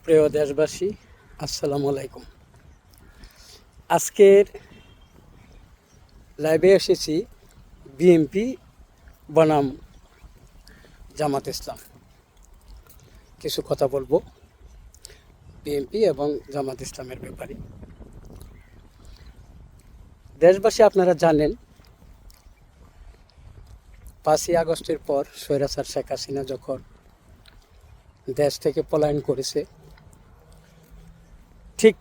প্রিয় দেশবাসী, আসসালামু আলাইকুম। আজকের লাইভে এসেছি বিএনপি বনাম জামাত ইসলাম। কিছু কথা বলবো বিএনপি এবং জামাত ইসলামের ব্যাপারে। দেশবাসী, আপনারা জানেন 5ই আগস্টের পর স্বৈরাচার শেখ হাসিনা যখন দেশ থেকে পলায়ন করেছে, ঠিক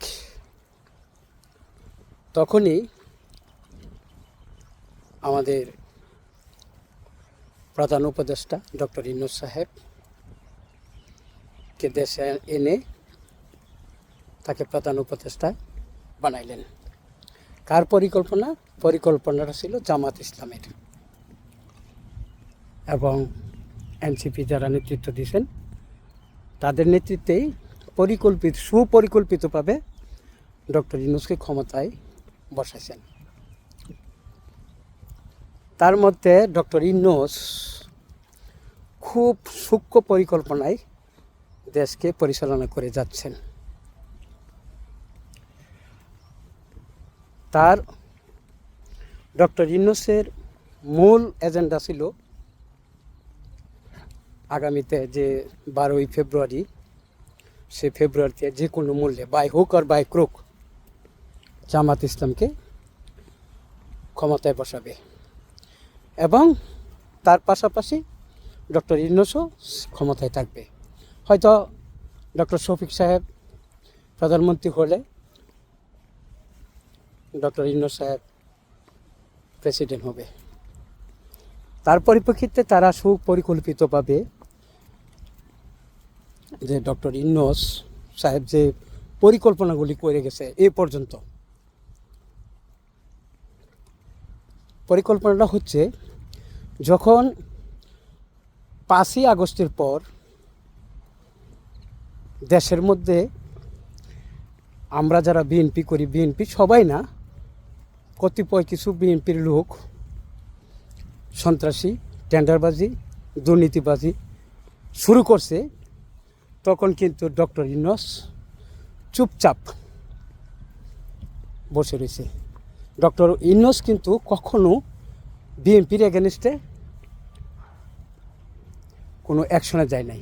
তখনই আমাদের প্রধান উপদেষ্টা ডক্টর ইউনূস সাহেবকে দেশে এনে তাকে প্রধান উপদেষ্টা বানাইলেন। কার পরিকল্পনাটা ছিল জামাত ইসলামের এবং এনসিপি যারা নেতৃত্ব দিয়েছেন তাদের নেতৃত্বেই সুপরিকল্পিতভাবে ডক্টর ইউনূসকে ক্ষমতায় বসাইছেন। তার মধ্যে ডক্টর ইউনূস খুব সূক্ষ্ম পরিকল্পনায় দেশকে পরিচালনা করে যাচ্ছেন। তার ডক্টর ইউনূসের মূল এজেন্ডা ছিল আগামীতে যে 12ই ফেব্রুয়ারি, সে ফেব্রুয়ারিতে যে কোনো মূল্যে বাই হুক আর বাই ক্রুক জামাত ইসলামকে ক্ষমতায় বসাবে এবং তার পাশাপাশি ডক্টর ইউনূসও ক্ষমতায় থাকবে। হয়তো ডক্টর শফিক সাহেব প্রধানমন্ত্রী হলে ডক্টর ইউনূস সাহেব প্রেসিডেন্ট হবে। তার পরিপ্রেক্ষিতে তারা সুপরিকল্পিতভাবে যে ডক্টর ইউনূস সাহেব যে পরিকল্পনাগুলি করে গেছে এ পর্যন্ত, পরিকল্পনাটা হচ্ছে যখন 5ই আগস্টের পর দেশের মধ্যে আমরা যারা বিএনপি করি, বিএনপি সবাই না, কতিপয় কিছু বিএনপির লোক সন্ত্রাসী, টেন্ডারবাজি, দুর্নীতিবাজি শুরু করছে, তখন কিন্তু ডক্টর ইউনূস চুপচাপ বসে রয়েছে। ডক্টর ইউনূস কিন্তু কখনো বিএনপির এগেনস্টে কোনো অ্যাকশনে যায় নাই।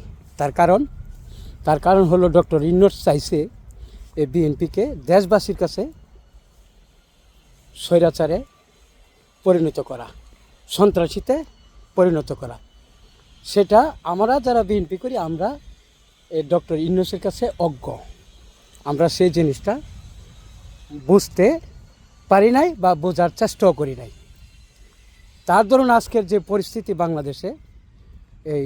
তার কারণ হলো ডক্টর ইউনূস চাইছে এই বিএনপিকে দেশবাসীর কাছে স্বৈরাচারে পরিণত করা, সন্ত্রাসীতে পরিণত করা। সেটা আমরা যারা বিএনপি করি, আমরা এই ডক্টর ইউনূসের কাছে অজ্ঞ, আমরা সেই জিনিসটা বুঝতে পারি নাই বা বোঝার চেষ্টাও করি নাই। তার ধরুন আজকের যে পরিস্থিতি বাংলাদেশে, এই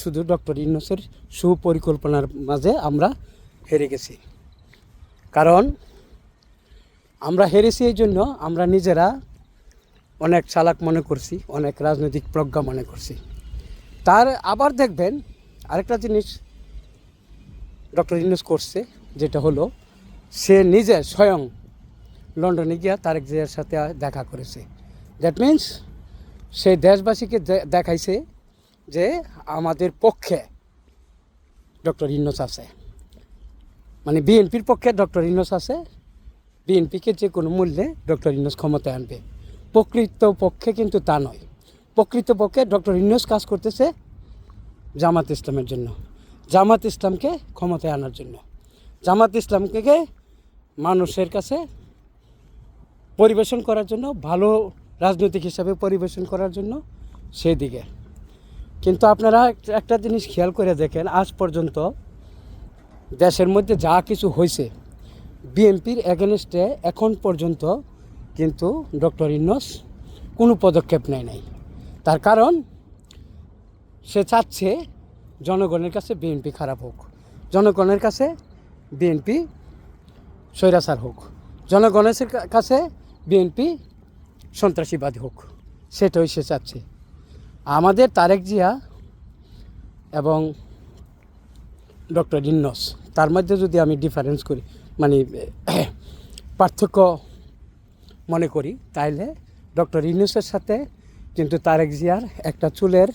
শুধু ডক্টর ইউনূসের সুপরিকল্পনার মাঝে আমরা হেরে গেছি। কারণ আমরা হেরেছি এই জন্য আমরা নিজেরা অনেক চালাক মনে করছি, অনেক রাজনৈতিক প্রজ্ঞা মনে করছি। তার আবার দেখবেন আরেকটা জিনিস ডক্টর ইউনূস করছে, যেটা হলো সে নিজে স্বয়ং লন্ডনে গিয়া তারেক জিয়ার সাথে দেখা করেছে। দ্যাট মিন্স সে দেশবাসীকে দেখাইছে যে আমাদের পক্ষে ডক্টর ইউনূস আছে, মানে বিএনপির পক্ষে ডক্টর ইউনূস আছে, বিএনপিকে যে কোনো মূল্যে ডক্টর ইউনূস ক্ষমতায় আনবে। প্রকৃতপক্ষে কিন্তু তা নয়। প্রকৃতপক্ষে ডক্টর ইউনূস কাজ করতেছে জামাত ইসলামের জন্য, জামাত ইসলামকে ক্ষমতায় আনার জন্য, জামাত ইসলামকে মানুষের কাছে পরিবেশন করার জন্য, ভালো রাজনৈতিক হিসাবে পরিবেশন করার জন্য সেদিকে। কিন্তু আপনারা একটা জিনিস খেয়াল করে দেখেন, আজ পর্যন্ত দেশের মধ্যে যা কিছু হয়েছে বিএনপির এগেনস্টে এখন পর্যন্ত কিন্তু ডক্টর ইউনূস কোনো পদক্ষেপ নেয় নাই। তার কারণ সে চাচ্ছে জনগণের কাছে বিএনপি খারাপ হোক, জনগণের কাছে বিএনপি স্বৈরাচার হোক, জনগণের কাছে বিএনপি সন্ত্রাসীবাদী হোক, সেটাই সে চাচ্ছে। আমাদের তারেক জিয়া এবং ডক্টর ইউনূস, তার মধ্যে যদি আমি ডিফারেন্স করি, মানে পার্থক্য মনে করি, তাইলে ডক্টর ইউনূসের সাথে কিন্তু তারেক জিয়ার একটা চুলের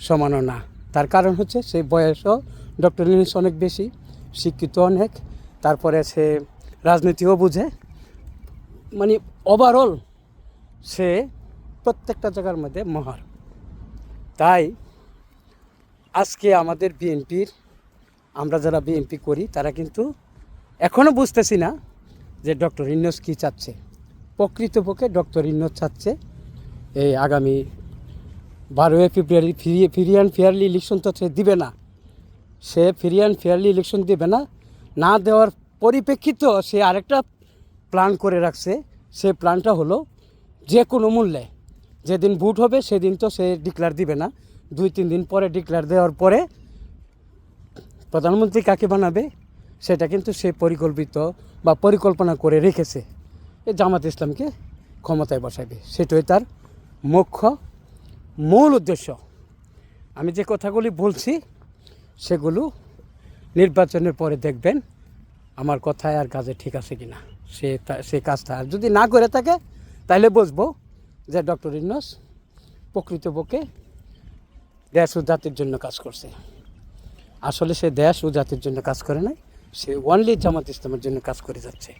সমানও না। তার কারণ হচ্ছে সেই বয়সও ডক্টর ইউনূস অনেক বেশি শিক্ষিত অনেক, তারপরে সে রাজনীতিও বুঝে, মানে ওভারঅল সে প্রত্যেকটা জায়গার মধ্যে মহার। তাই আজকে আমাদের বিএনপির, আমরা যারা বিএনপি করি তারা কিন্তু এখনও বুঝতেছি না যে ডক্টর ইউনূস কী চাচ্ছে। প্রকৃতপক্ষে ডক্টর ইউনূস চাচ্ছে এই আগামী 12 ফেব্রুয়ারি ফ্রি অ্যান্ড ফেয়ারলি ইলেকশন তো সে দিবে না, সে ফ্রি অ্যান্ড ফেয়ারলি ইলেকশন দেবে না। না দেওয়ার পরিপ্রেক্ষিতেও সে আরেকটা প্ল্যান করে রাখছে। সে প্ল্যানটা হলো যে কোনো মূল্যে যেদিন ভোট হবে সেদিন তো সে ডিক্লার দিবে না, 2-3 দিন পরে ডিক্লার দেওয়ার পরে প্রধানমন্ত্রী কাকে বানাবে সেটা কিন্তু সে পরিকল্পনা করে রেখেছে, এই জামাত ইসলামকে ক্ষমতায় বসাবে। সেটাই তার মুখ্য মূল উদ্দেশ্য। আমি যে কথাগুলি বলছি সেগুলো নির্বাচনের পরে দেখবেন আমার কথায় আর কাজে ঠিক আছে কি না। সে কাজটা আর যদি না করে থাকে তাহলে বুঝবো যে ডক্টর ইউনূস প্রকৃতপক্ষে দেশ ও জাতির জন্য কাজ করছে। আসলে সে দেশ ও জাতির জন্য কাজ করে নাই, সে অনলি জামাত ইসলামের জন্য কাজ করে যাচ্ছে।